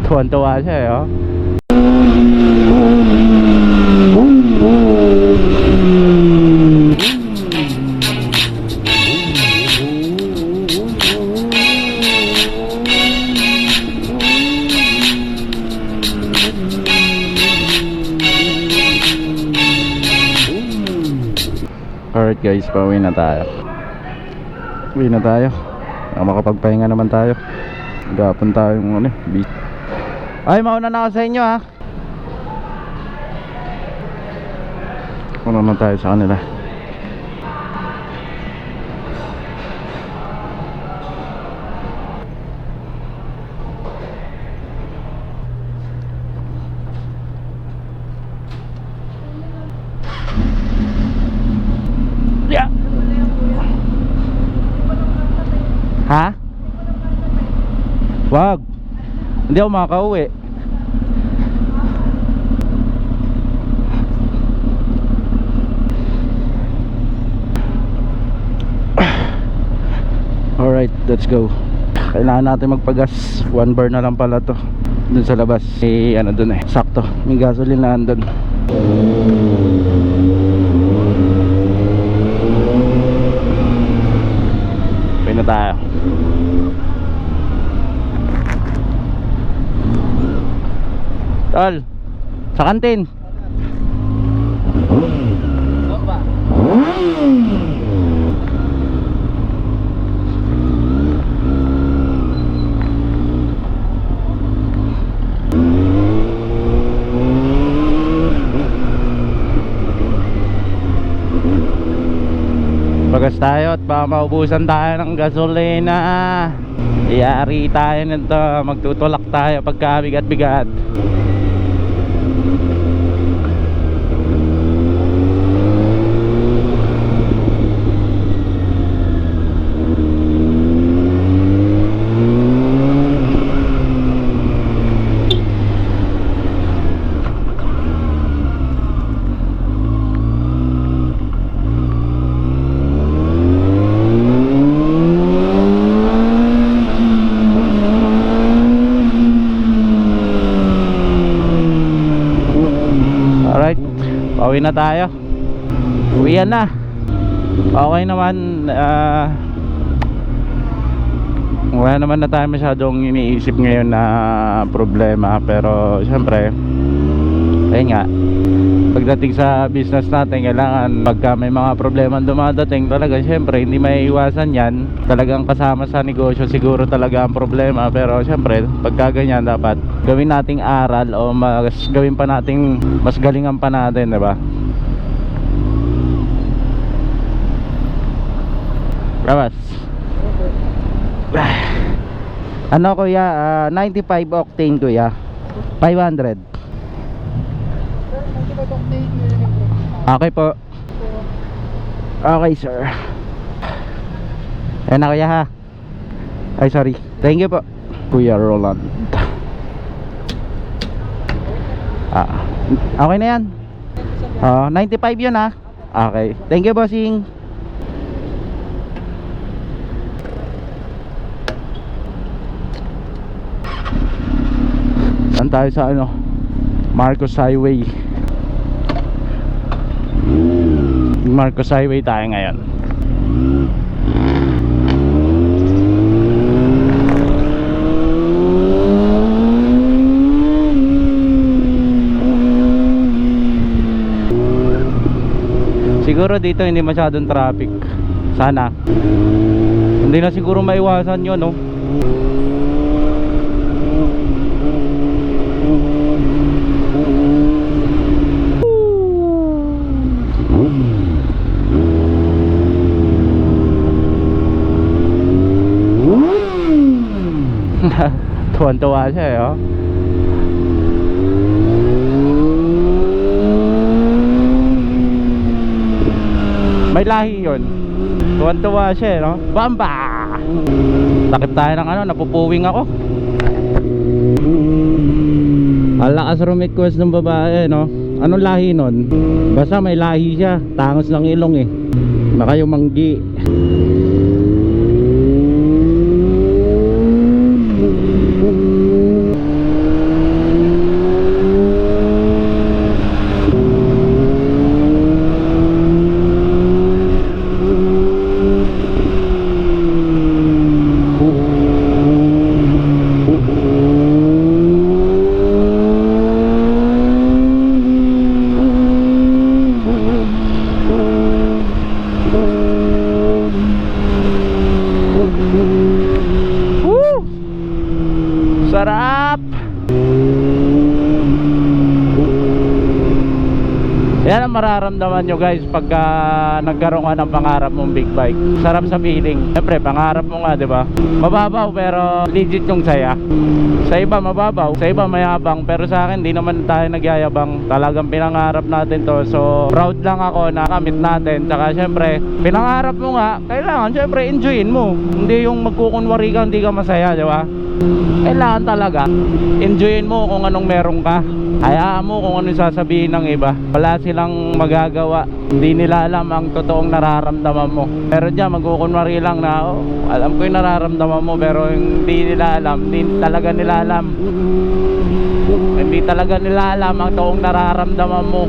Tuwan-tuwa siya eh, oh. Alright guys, pauwi na tayo. Uwi na tayo. Makapagpahinga naman tayo. Gapon tayo yung ano, beach. Ay, mauna na ako sa inyo ha. Mauna na tayo sa kanila. Yeah. Ha? Wag. Hindi ako makakauwi. Alright, let's go. Kailangan natin magpagas. 1 bar na lang pala to. Dun sa labas. Ano dun eh. Sakto. May gasoline na andun. Uwi na tayo. Tol, sa kantin. Bagas tayo at baka maubusan tayo ng gasolina. Iyari tayo nito. Magtutulak tayo pagka bigat-bigat. Pauwi na tayo. Uwian na. Okay naman. Wala naman na tayo masyadong iniisip ngayon na problema. Pero syempre, ayun nga, pagdating sa business natin, kailangan pagka may mga problema dumadating talaga, syempre hindi maiiwasan yan. Talagang kasama sa negosyo siguro talaga ang problema. Pero syempre, pagka ganyan, dapat gawin nating aral o gawin pa nating mas galingan pa natin, diba? Labas. Ano kuya, 95 octane kuya, 500. Okay po. Okay sir. Ayan na kuya ha. Ay sorry. Thank you po Kuya Roland. Okay na yan. 95 yun ha. Okay. Thank you bossing. Saan tayo sa ano? Marcos Highway. Marcos Highway tayo ngayon. Siguro dito hindi masyadong traffic. Sana. Hindi na siguro maiwasan yun, no? Tuwan-tuwa siya eh, oh. May lahi yun. Tuwan-tuwa siya eh, no? Bamba! Takip tayo ng ano, napupuwing ako. Ang lakas request ng babae, no? Anong lahi nun? Basta may lahi siya. Tangos ng ilong eh. Baka yung manggi. sarap. Yan ang mararamdaman nyo guys pagka nagkaroon ka ng pangarap mong big bike. Sarap sa feeling. Siyempre pangarap mo nga, diba? Mababaw pero legit yung saya. Sa iba mababaw, sa iba mayabang, pero sa akin di naman tayo nagyayabang. Talagang pinangarap natin to. So proud lang ako na kamit natin. Tsaka siyempre pinangarap mo nga, kailangan siyempre enjoyin mo. Hindi yung magkukunwari ka, hindi ka masaya, diba? Kailangan talaga enjoyin mo kung anong meron ka. Hayaan mo kung ano sasabihin ng iba. Wala silang magagawa. Hindi nila alam ang totoong nararamdaman mo. Pero dyan magkukunwari lang na alam ko yung nararamdaman mo, pero hindi nila alam. Hindi talaga nila alam. Hindi talaga nila alam ang totoong nararamdaman mo.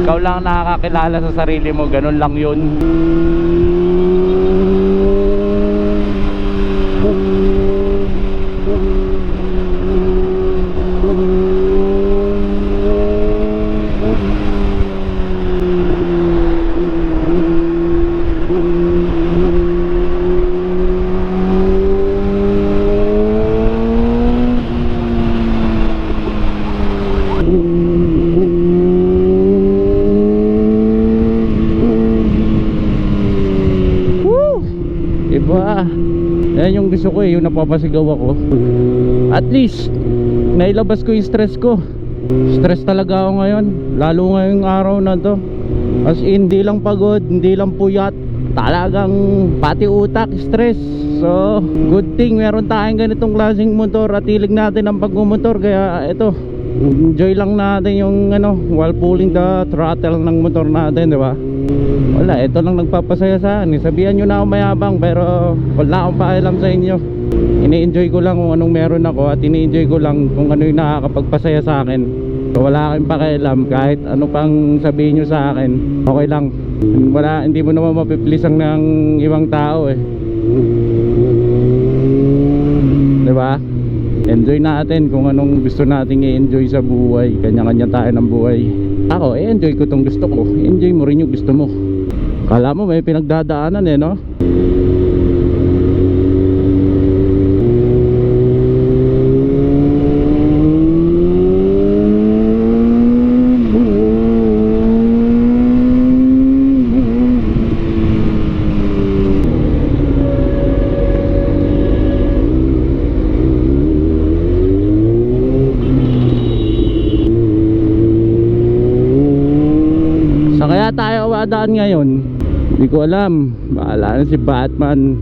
Ikaw lang nakakakilala sa sarili mo. Ganun lang yun. Iba. Yan yung gusto ko yung napapasigaw ako. At least nailabas ko yung stress ko. Stress talaga ako ngayon, lalo ngayong araw na to. As in, hindi lang pagod, hindi lang puyat, talagang pati utak, stress. So good thing meron tayong ganitong klaseng motor at hilig natin ang pagmumotor. Kaya ito, enjoy lang natin yung while pulling the throttle ng motor natin, di ba? Wala, ito lang nagpapasaya sa akin. Sabihan nyo na ako mayabang, pero wala akong pakialam sa inyo. Ini-enjoy ko lang kung anong meron ako, at ini-enjoy ko lang kung ano yung nakakapagpasaya sa akin. So wala akong pakialam kahit ano pang sabihin nyo sa akin. Okay lang. Wala, hindi mo naman mapipilisang ng ibang tao eh. Diba? Enjoy natin kung anong gusto nating i-enjoy sa buhay. Kanya-kanya tayo ng buhay. Ako, enjoy ko tong gusto ko. Enjoy mo rin yung gusto mo. Kala mo may pinagdadaanan eh, no? Kaya tayo awadaan ngayon, hindi ko alam. Bahala na si Batman.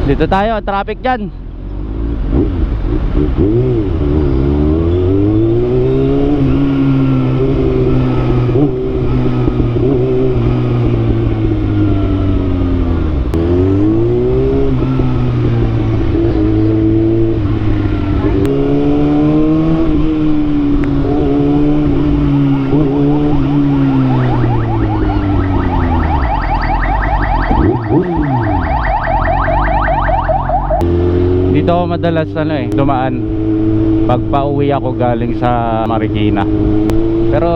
Dito tayo, traffic dyan. Dito ako madalas dumaan pag pauwi ako galing sa Marikina. Pero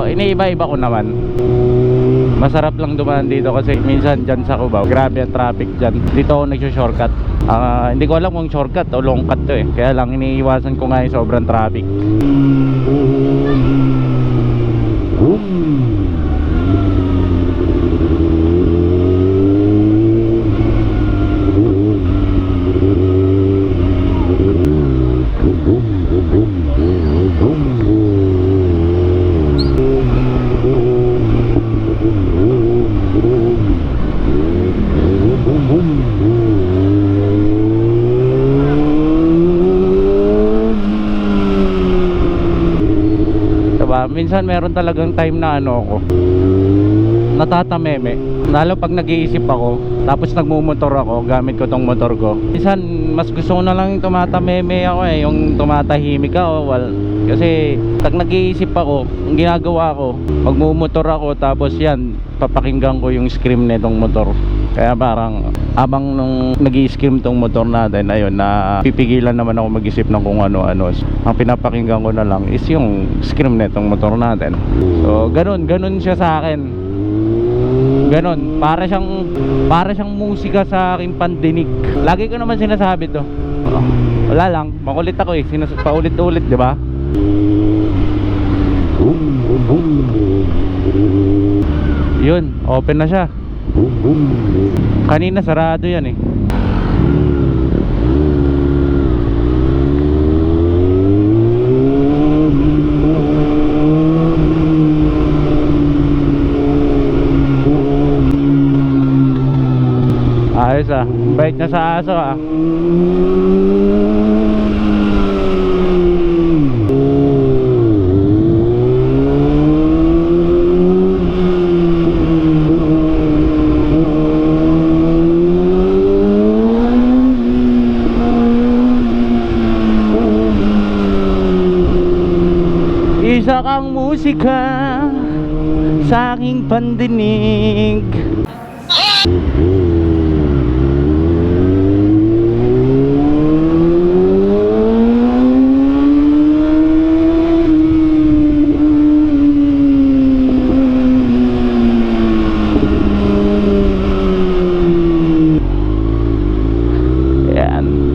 iniiba-iba ko naman. Masarap lang dumaan dito kasi minsan dyan sa Cubao, grabe ang traffic dyan. Dito ako nagsushortcut. Hindi ko alam kung shortcut o long cut to eh. Kaya lang iniiwasan ko nga yung sobrang traffic. Minsan meron talagang time na ako natatameme, lalo pag nag-iisip ako tapos nagmumotor ako, gamit ko tong motor ko. Minsan mas gusto ko na lang yung tumatameme ako yung tumatahimik ako. Kasi pag nag-iisip ako, ang ginagawa ko, magmumotor ako tapos yan, papakinggan ko yung scream nitong motor. Kaya parang Habang nung nag-i-scheme tong motor natin, ayun, na pipigilan naman ako mag-isip ng kung ano-ano. Ang pinapakinggan ko na lang is yung scream netong motor natin. So ganun siya sa akin. Ganun, para siyang musika sa aking pandinig. Lagi ko naman sinasabi to. Wala lang, makulit ako eh, paulit-ulit, di ba? Yun, open na siya. Kanina sarado yan eh. Ayos ah, bait na sa aso ah. Isa kang musika sa aking pandinig.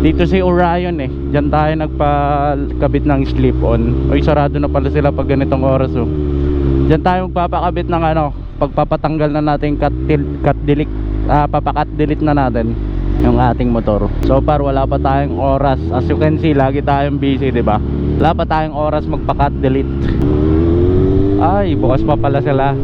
Dito si Orion eh. Diyan tayo nagpakabit ng slip-on. Oy, sarado na pala sila pag ganitong oras oh. Diyan tayo magpapakabit ng pagpapatanggal na natin papakat delete na natin yung ating motor. So far wala pa tayong oras. As you can see, lagi tayong busy, 'di ba? Wala pa tayong oras magpakat delete. Ay, bukas pa pala sila.